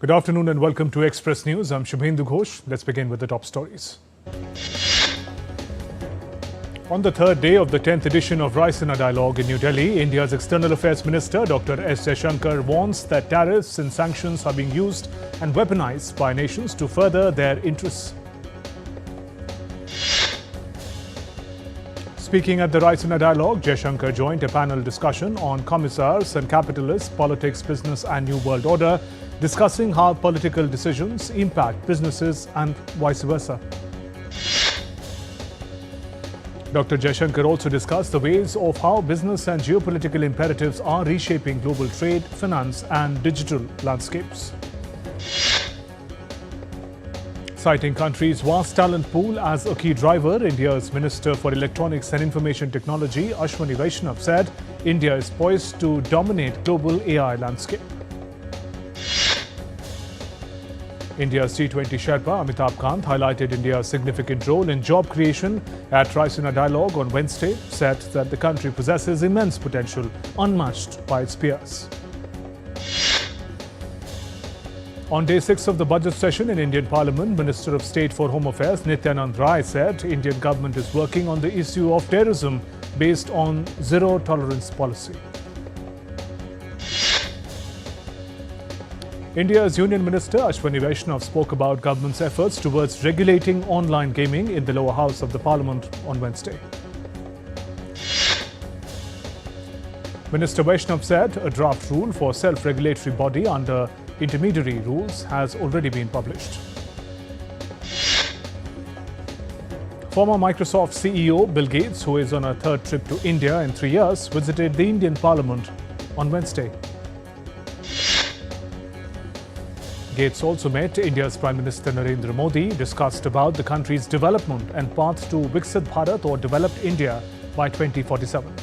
Good afternoon and welcome to Express News. I'm Shubhendu Ghosh. Let's begin with the top stories. On the third day of the 10th edition of Raisina Dialogue in New Delhi, India's External Affairs Minister Dr. S. Jaishankar warns that tariffs and sanctions are being used and weaponized by nations to further their interests. Speaking at the Raisina Dialogue, Jaishankar joined a panel discussion on commissars and capitalists, politics, business and New World Order, discussing how political decisions impact businesses and vice versa. Dr. Jaishankar also discussed the ways of how business and geopolitical imperatives are reshaping global trade, finance and digital landscapes. Citing country's vast talent pool as a key driver, India's Minister for Electronics and Information Technology, Ashwani Vaishnav, said India is poised to dominate global AI landscape. India's T20 Sherpa Amitabh Kant highlighted India's significant role in job creation at Raisina Dialogue on Wednesday, said that the country possesses immense potential unmatched by its peers. On day 6 of the budget session in Indian Parliament, Minister of State for Home Affairs Nityanand Rai said Indian government is working on the issue of terrorism based on zero tolerance policy. India's Union Minister Ashwani Vaishnav spoke about government's efforts towards regulating online gaming in the lower house of the Parliament on Wednesday. Minister Vaishnav said a draft rule for self-regulatory body under intermediary rules has already been published. Former Microsoft CEO Bill Gates, who is on a third trip to India in 3 years, visited the Indian Parliament on Wednesday. Gates also met India's Prime Minister Narendra Modi, discussed about the country's development and path to Viksit Bharat or developed India by 2047.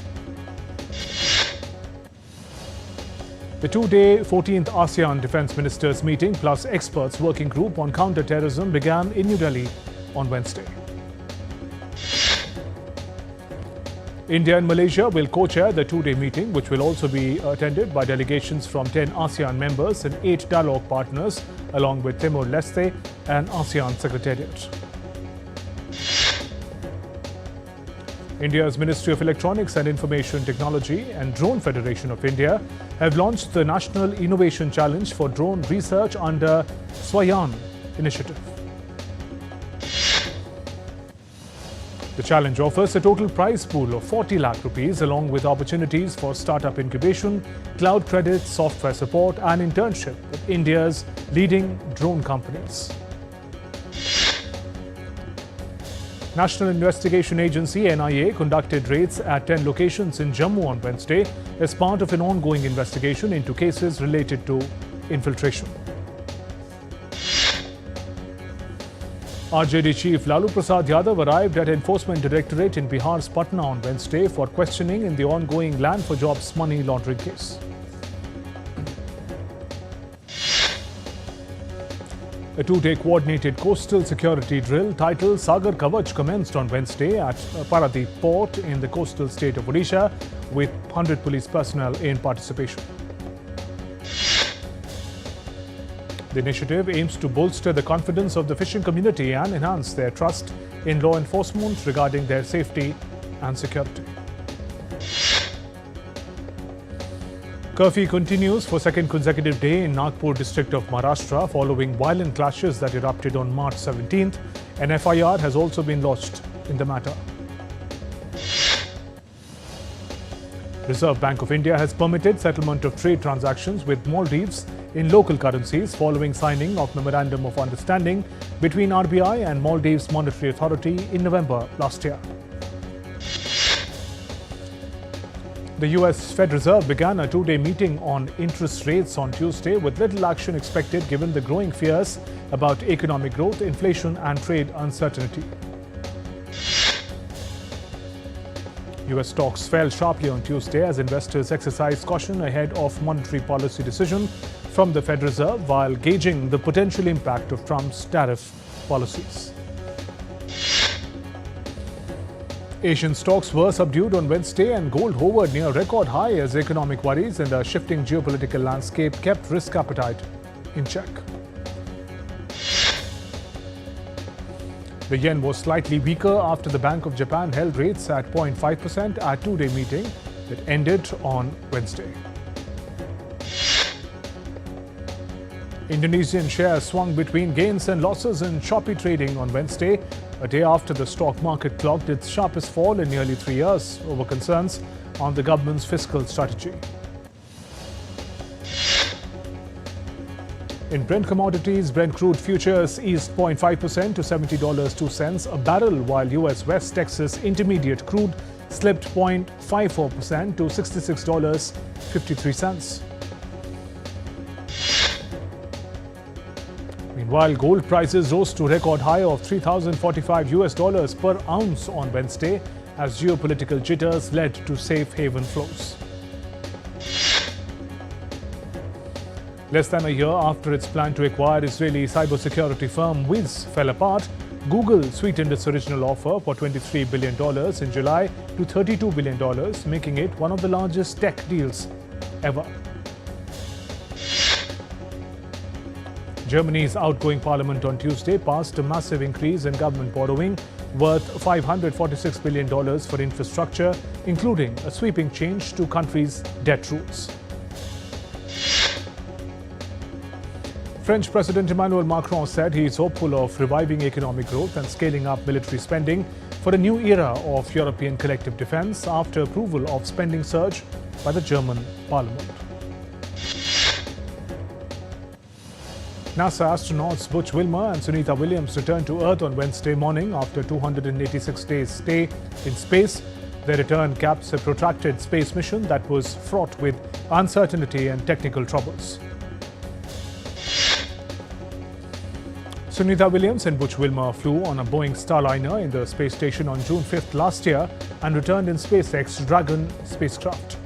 The two-day 14th ASEAN Defence Ministers meeting plus experts working group on counter-terrorism began in New Delhi on Wednesday. India and Malaysia will co-chair the two-day meeting, which will also be attended by delegations from 10 ASEAN members and 8 dialogue partners, along with Timor-Leste and ASEAN Secretariat. India's Ministry of Electronics and Information Technology and Drone Federation of India have launched the National Innovation Challenge for Drone Research under Swayan initiative. The challenge offers a total prize pool of 40 lakh rupees along with opportunities for startup incubation, cloud credits, software support and internship with India's leading drone companies. National Investigation Agency NIA conducted raids at 10 locations in Jammu on Wednesday as part of an ongoing investigation into cases related to infiltration. RJD Chief Lalu Prasad Yadav arrived at Enforcement Directorate in Bihar's Patna on Wednesday for questioning in the ongoing Land for Jobs money laundering case. A two-day coordinated coastal security drill titled Sagar Kavach commenced on Wednesday at Paradeep Port in the coastal state of Odisha, with 100 police personnel in participation. The initiative aims to bolster the confidence of the fishing community and enhance their trust in law enforcement regarding their safety and security. Curfew continues for second consecutive day in Nagpur district of Maharashtra following violent clashes that erupted on March 17th. An FIR has also been lodged in the matter. Reserve Bank of India has permitted settlement of trade transactions with Maldives in local currencies following signing of Memorandum of Understanding between RBI and Maldives Monetary Authority in November last year. The US Fed Reserve began a two-day meeting on interest rates on Tuesday with little action expected given the growing fears about economic growth, inflation and trade uncertainty. US stocks fell sharply on Tuesday as investors exercised caution ahead of monetary policy decision from the Fed Reserve while gauging the potential impact of Trump's tariff policies. Asian stocks were subdued on Wednesday and gold hovered near record high as economic worries and a shifting geopolitical landscape kept risk appetite in check. The yen was slightly weaker after the Bank of Japan held rates at 0.5% at two-day meeting that ended on Wednesday. Indonesian shares swung between gains and losses in choppy trading on Wednesday, a day after the stock market clocked its sharpest fall in nearly 3 years over concerns on the government's fiscal strategy. In Brent commodities, Brent crude futures eased 0.5% to $70.02 a barrel, while US West Texas Intermediate crude slipped 0.54% to $66.53. Meanwhile, gold prices rose to record high of $3,045 per ounce on Wednesday as geopolitical jitters led to safe haven flows. Less than a year after its plan to acquire Israeli cybersecurity firm Wiz fell apart, Google sweetened its original offer for $23 billion in July to $32 billion, making it one of the largest tech deals ever. Germany's outgoing parliament on Tuesday passed a massive increase in government borrowing worth $546 billion for infrastructure, including a sweeping change to country's debt rules. French President Emmanuel Macron said he is hopeful of reviving economic growth and scaling up military spending for a new era of European collective defense after approval of spending surge by the German parliament. NASA astronauts Butch Wilmore and Sunita Williams returned to Earth on Wednesday morning after 286 days stay in space. Their return caps a protracted space mission that was fraught with uncertainty and technical troubles. Sunita Williams and Butch Wilmore flew on a Boeing Starliner in the space station on June 5th last year and returned in SpaceX Dragon spacecraft.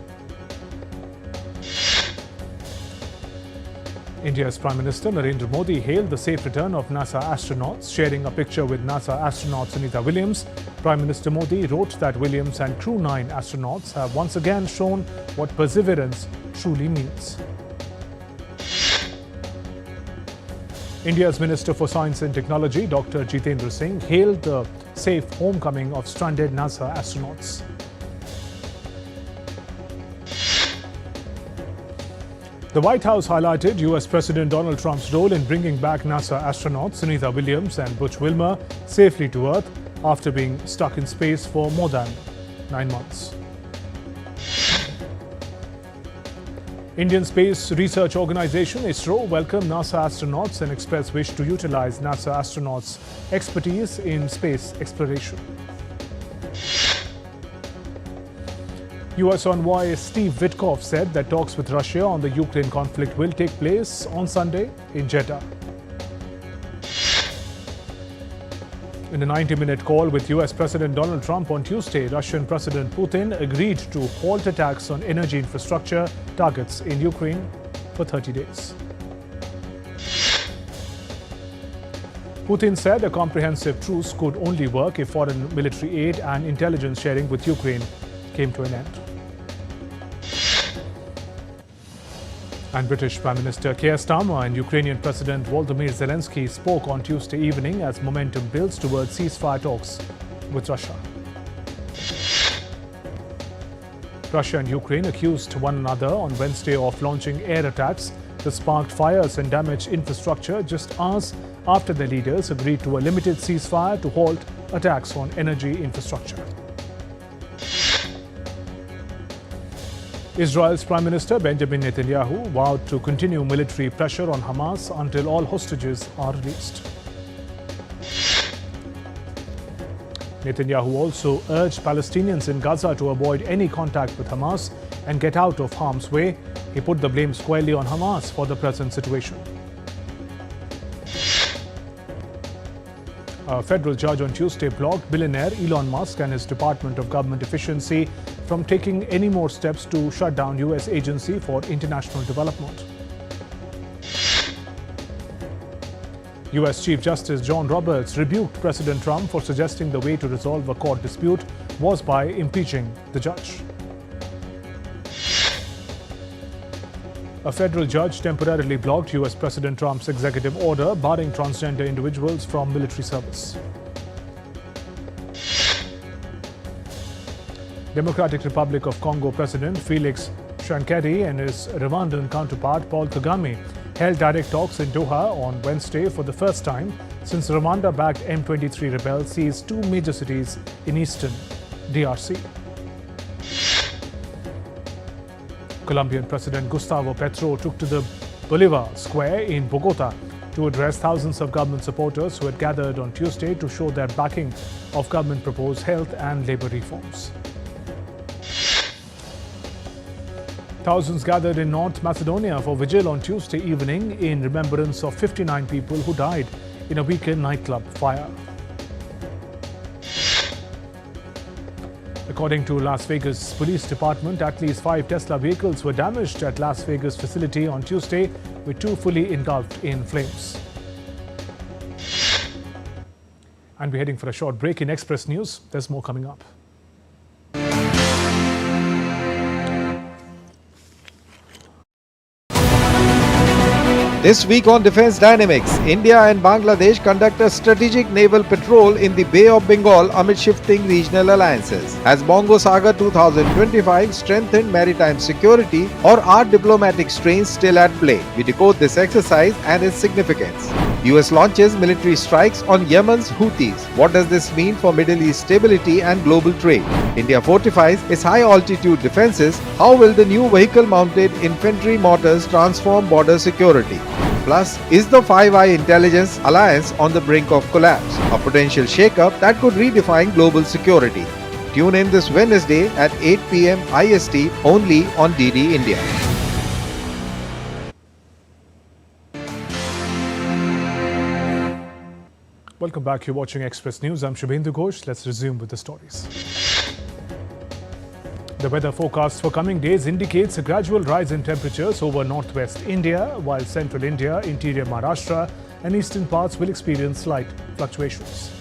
India's Prime Minister Narendra Modi hailed the safe return of NASA astronauts, sharing a picture with NASA astronaut Sunita Williams. Prime Minister Modi wrote that Williams and Crew 9 astronauts have once again shown what perseverance truly means. India's Minister for Science and Technology, Dr. Jitendra Singh, hailed the safe homecoming of stranded NASA astronauts. The White House highlighted US President Donald Trump's role in bringing back NASA astronauts Sunita Williams and Butch Wilmore safely to Earth after being stuck in space for more than 9 months. Indian Space Research Organisation ISRO welcomed NASA astronauts and expressed wish to utilize NASA astronauts' expertise in space exploration. US envoy Steve Witkoff said that talks with Russia on the Ukraine conflict will take place on Sunday in Jeddah. In a 90-minute call with US President Donald Trump on Tuesday, Russian President Putin agreed to halt attacks on energy infrastructure targets in Ukraine for 30 days. Putin said a comprehensive truce could only work if foreign military aid and intelligence sharing with Ukraine came to an end. And British Prime Minister Keir Starmer and Ukrainian President Volodymyr Zelensky spoke on Tuesday evening as momentum builds towards ceasefire talks with Russia. Russia and Ukraine accused one another on Wednesday of launching air attacks that sparked fires and damaged infrastructure just hours after their leaders agreed to a limited ceasefire to halt attacks on energy infrastructure. Israel's Prime Minister Benjamin Netanyahu vowed to continue military pressure on Hamas until all hostages are released. Netanyahu also urged Palestinians in Gaza to avoid any contact with Hamas and get out of harm's way. He put the blame squarely on Hamas for the present situation. A federal judge on Tuesday blocked billionaire Elon Musk and his Department of Government Efficiency from taking any more steps to shut down US Agency for International Development. US Chief Justice John Roberts rebuked President Trump for suggesting the way to resolve a court dispute was by impeaching the judge. A federal judge temporarily blocked US President Trump's executive order barring transgender individuals from military service. Democratic Republic of Congo President Felix Tshisekedi and his Rwandan counterpart Paul Kagame held direct talks in Doha on Wednesday for the first time since Rwanda-backed M23 rebels seized two major cities in eastern DRC. Colombian President Gustavo Petro took to the Bolivar Square in Bogota to address thousands of government supporters who had gathered on Tuesday to show their backing of government-proposed health and labour reforms. Thousands gathered in North Macedonia for vigil on Tuesday evening in remembrance of 59 people who died in a weekend nightclub fire. According to Las Vegas Police Department, at least 5 Tesla vehicles were damaged at Las Vegas facility on Tuesday, with 2 fully engulfed in flames. And we're heading for a short break in Express News. There's more coming up. This week on Defence Dynamics, India and Bangladesh conduct a strategic naval patrol in the Bay of Bengal amid shifting regional alliances. Has Bongo Saga 2025 strengthened maritime security, or are diplomatic strains still at play? We decode this exercise and its significance. US launches military strikes on Yemen's Houthis. What does this mean for Middle East stability and global trade? India fortifies its high-altitude defences. How will the new vehicle-mounted infantry mortars transform border security? Plus, is the Five Eye Intelligence Alliance on the brink of collapse? A potential shake-up that could redefine global security. Tune in this Wednesday at 8 p.m. IST only on DD India. Welcome back. You're watching Express News. I'm Shubhendu Ghosh. Let's resume with the stories. The weather forecast for coming days indicates a gradual rise in temperatures over northwest India, while central India, interior Maharashtra and eastern parts will experience slight fluctuations.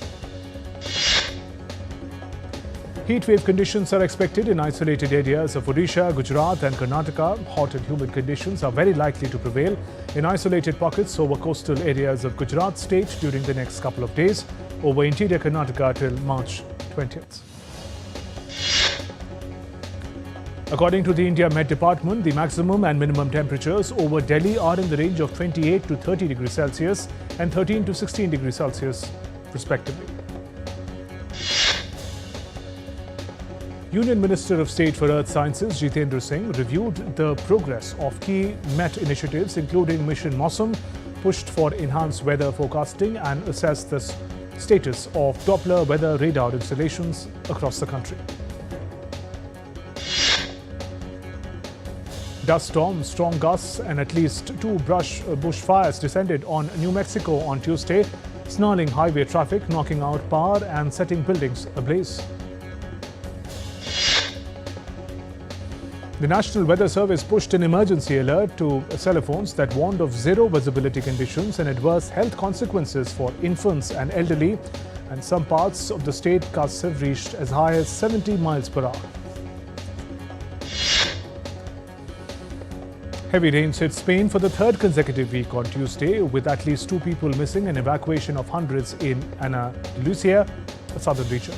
Heat wave conditions are expected in isolated areas of Odisha, Gujarat and Karnataka. Hot and humid conditions are very likely to prevail in isolated pockets over coastal areas of Gujarat state during the next couple of days, over interior Karnataka till March 20th. According to the India Met Department, the maximum and minimum temperatures over Delhi are in the range of 28 to 30 degrees Celsius and 13 to 16 degrees Celsius, respectively. Union Minister of State for Earth Sciences Jitendra Singh reviewed the progress of key Met initiatives including Mission Mausam, pushed for enhanced weather forecasting and assessed the status of Doppler weather radar installations across the country. Dust storms, strong gusts and at least 2 bushfires descended on New Mexico on Tuesday, snarling highway traffic, knocking out power and setting buildings ablaze. The National Weather Service pushed an emergency alert to cell phones that warned of zero visibility conditions and adverse health consequences for infants and elderly, and some parts of the state gusts have reached as high as 70 miles per hour. Heavy rains hit Spain for the 3rd consecutive week on Tuesday, with at least 2 people missing and evacuation of hundreds in Andalusia, a southern region.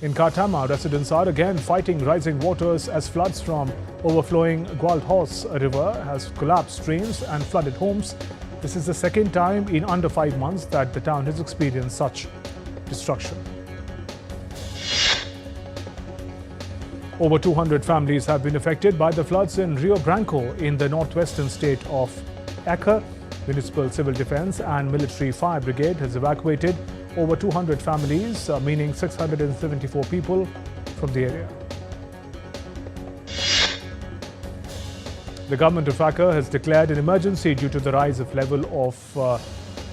In Cartama, residents are again fighting rising waters as floods from overflowing Guadalhorce River has collapsed drains and flooded homes. This is the second time in under 5 months that the town has experienced such destruction. Over 200 families have been affected by the floods in Rio Branco in the northwestern state of Acre. Municipal Civil Defence and Military Fire Brigade has evacuated over 200 families, meaning 674 people from the area. The government of Acre has declared an emergency due to the rise of level of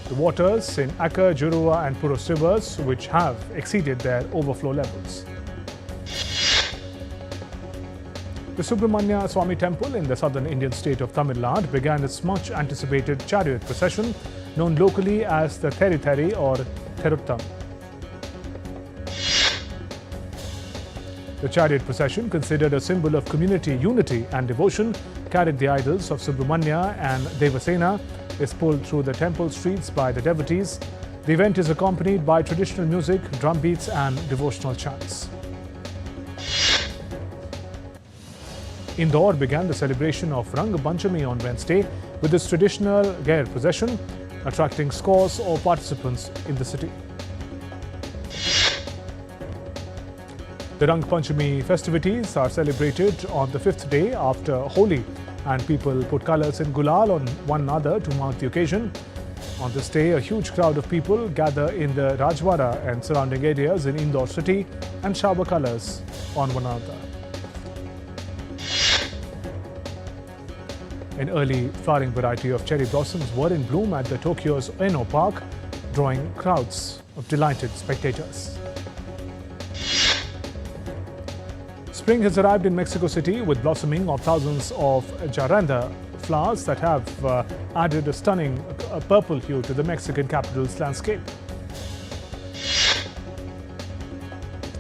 the waters in Acre, Jurua and Puros rivers, which have exceeded their overflow levels. The Subramanya Swami temple in the southern Indian state of Tamil Nadu began its much anticipated chariot procession, known locally as the Theri Theri or Theruttam. The chariot procession, considered a symbol of community unity and devotion, carried the idols of Subramanya and Devasena, is pulled through the temple streets by the devotees. The event is accompanied by traditional music, drum beats and devotional chants. Indore began the celebration of Rang Panchami on Wednesday with its traditional Gair procession, attracting scores of participants in the city. The Rang Panchami festivities are celebrated on the fifth day after Holi, and people put colours in gulal on one another to mark the occasion. On this day, a huge crowd of people gather in the Rajwada and surrounding areas in Indore city and shower colours on one another. An early flowering variety of cherry blossoms were in bloom at the Tokyo's Ueno Park, drawing crowds of delighted spectators. Spring has arrived in Mexico City with blossoming of thousands of jaranda flowers that have added a stunning purple hue to the Mexican capital's landscape.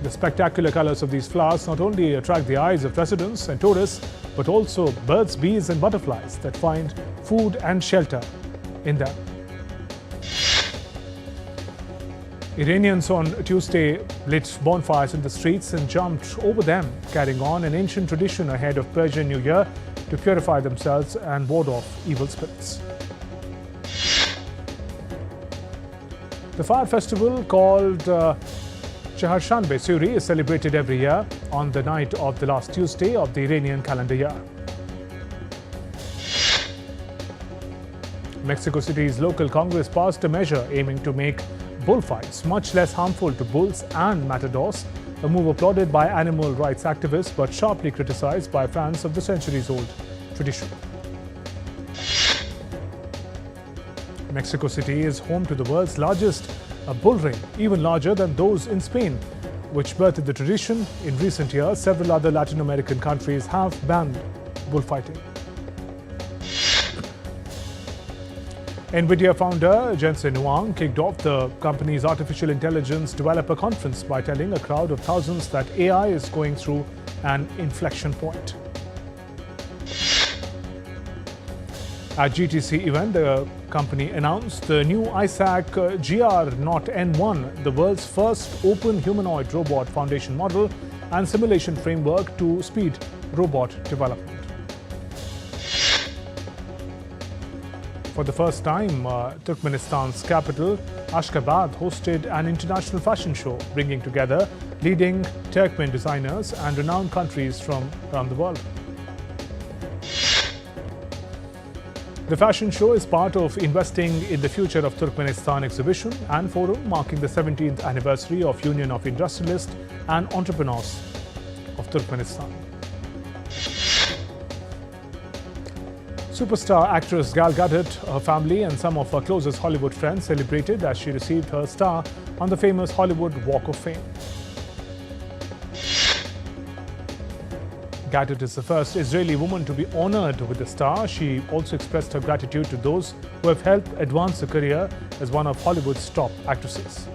The spectacular colors of these flowers not only attract the eyes of residents and tourists, but also birds, bees and butterflies that find food and shelter in them. Iranians on Tuesday lit bonfires in the streets and jumped over them, carrying on an ancient tradition ahead of Persian New Year to purify themselves and ward off evil spirits. The fire festival called Chaharshanbe Suri is celebrated every year on the night of the last Tuesday of the Iranian calendar year. Mexico City's local Congress passed a measure aiming to make bullfights much less harmful to bulls and matadors, a move applauded by animal rights activists but sharply criticized by fans of the centuries-old tradition. Mexico City is home to the world's largest bull ring, even larger than those in Spain, which birthed the tradition. In recent years, several other Latin American countries have banned bullfighting. NVIDIA founder Jensen Huang kicked off the company's artificial intelligence developer conference by telling a crowd of thousands that AI is going through an inflection point. At GTC event, the company announced the new ISAC GR0N1, the world's first open humanoid robot foundation model and simulation framework to speed robot development. For the first time, Turkmenistan's capital, Ashgabat, hosted an international fashion show, bringing together leading Turkmen designers and renowned countries from around the world. The fashion show is part of investing in the future of Turkmenistan exhibition and forum, marking the 17th anniversary of Union of Industrialists and Entrepreneurs of Turkmenistan. Superstar actress Gal Gadot, her family and some of her closest Hollywood friends celebrated as she received her star on the famous Hollywood Walk of Fame. Gadot is the first Israeli woman to be honored with the star. She also expressed her gratitude to those who have helped advance her career as one of Hollywood's top actresses.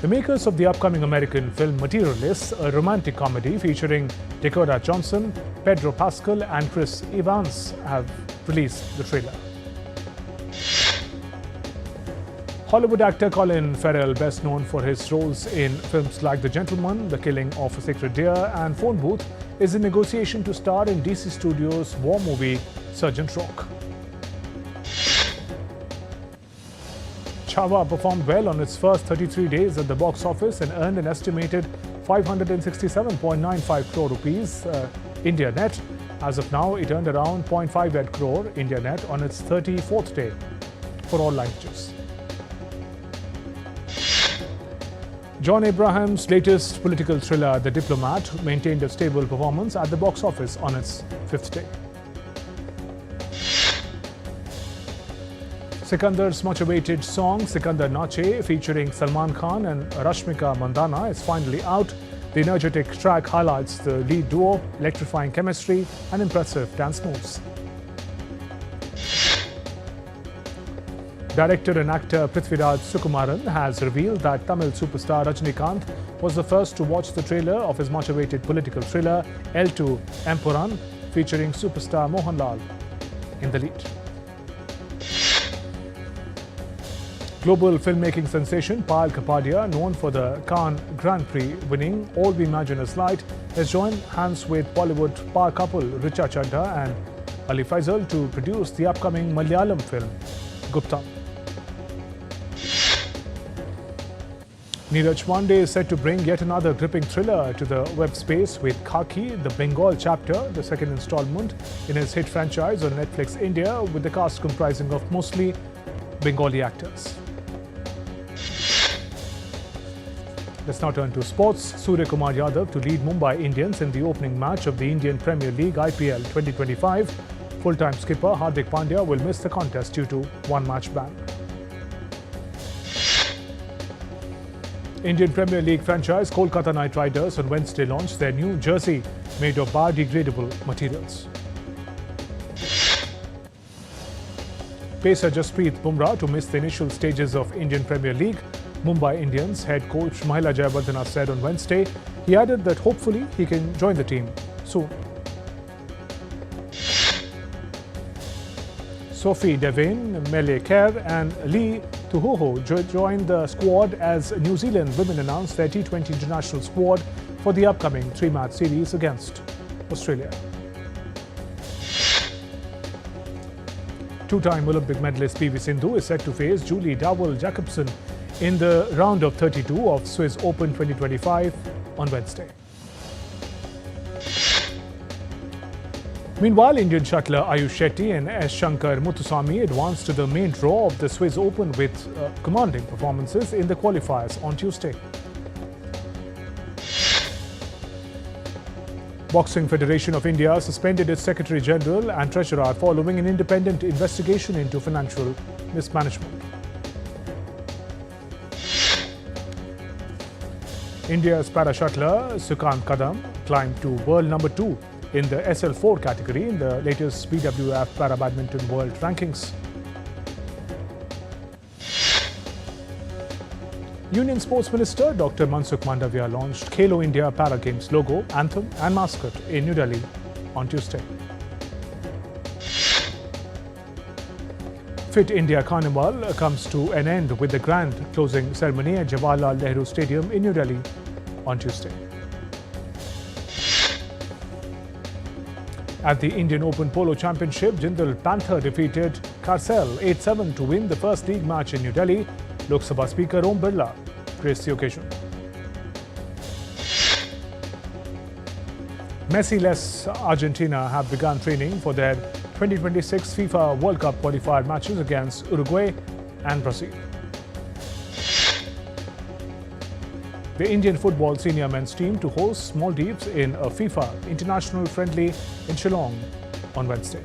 The makers of the upcoming American film Materialists, a romantic comedy featuring Dakota Johnson, Pedro Pascal and Chris Evans, have released the trailer. Hollywood actor Colin Farrell, best known for his roles in films like The Gentleman, The Killing of a Sacred Deer and Phone Booth, is in negotiation to star in DC Studios' war movie Sergeant Rock. Chava performed well on its first 33 days at the box office and earned an estimated 567.95 crore rupees India net. As of now, it earned around 0.58 crore India net on its 34th day for all languages. John Abraham's latest political thriller, The Diplomat, maintained a stable performance at the box office on its fifth day. Sikandar's much-awaited song Sikandar Nache, featuring Salman Khan and Rashmika Mandana, is finally out. The energetic track highlights the lead duo, electrifying chemistry and impressive dance moves. Director and actor Prithviraj Sukumaran has revealed that Tamil superstar Rajinikanth was the first to watch the trailer of his much-awaited political thriller L2 Empuran, featuring superstar Mohanlal in the lead. Global filmmaking sensation Payal Kapadia, known for the Cannes Grand Prix winning All We Imagine Is Light, has joined hands with Bollywood power couple Richa Chadha and Ali Faisal to produce the upcoming Malayalam film Gupta. Neeraj Pandey is set to bring yet another gripping thriller to the web space with Khaki, the Bengal chapter, the second installment in his hit franchise on Netflix India, with the cast comprising of mostly Bengali actors. Let's now turn to sports. Surya Kumar Yadav to lead Mumbai Indians in the opening match of the Indian Premier League IPL 2025. Full-time skipper Hardik Pandya will miss the contest due to one-match ban. Indian Premier League franchise Kolkata Knight Riders on Wednesday launched their new jersey made of biodegradable materials. Pacer Jasprit Bumrah to miss the initial stages of Indian Premier League. Mumbai Indians head coach Mahela Jayawardena said on Wednesday. He added that hopefully he can join the team soon. Sophie Devane, Mele Kerr and Lee Tuhoho joined the squad as New Zealand women announced their T20 international squad for the upcoming three-match series against Australia. Two-time Olympic medalist PV Sindhu is set to face Julie Dowell-Jacobson in the round of 32 of Swiss Open 2025 on Wednesday. Meanwhile, Indian shuttler Ayush Shetty and S. Shankar Muthuswamy advanced to the main draw of the Swiss Open with commanding performances in the qualifiers on Tuesday. Boxing Federation of India suspended its Secretary General and Treasurer following an independent investigation into financial mismanagement. India's para shuttler Sukant Kadam climbed to world number 2 in the SL4 category in the latest BWF Para Badminton World Rankings. Union Sports Minister Dr. Mansukh Mandavia launched Khelo India Para Games logo, anthem and mascot in New Delhi on Tuesday. Fit India Carnival comes to an end with the grand closing ceremony at Jawaharlal Nehru Stadium in New Delhi on Tuesday. At the Indian Open Polo Championship, Jindal Panther defeated Carcel 8-7 to win the first league match in New Delhi. Lok Sabha Speaker Om Birla graced the occasion. Messi-less Argentina have begun training for their 2026 FIFA World Cup qualifier matches against Uruguay and Brazil. The Indian football senior men's team to host Maldives in a FIFA international friendly in Shillong on Wednesday.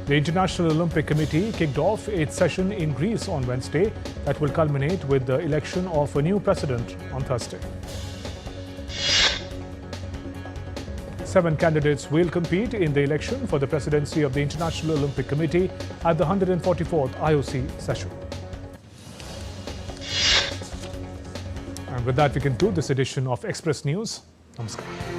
The International Olympic Committee kicked off its session in Greece on Wednesday that will culminate with the election of a new president on Thursday. 7 candidates will compete in the election for the presidency of the International Olympic Committee at the 144th IOC session. And with that, we conclude this edition of Express News. Namaskar.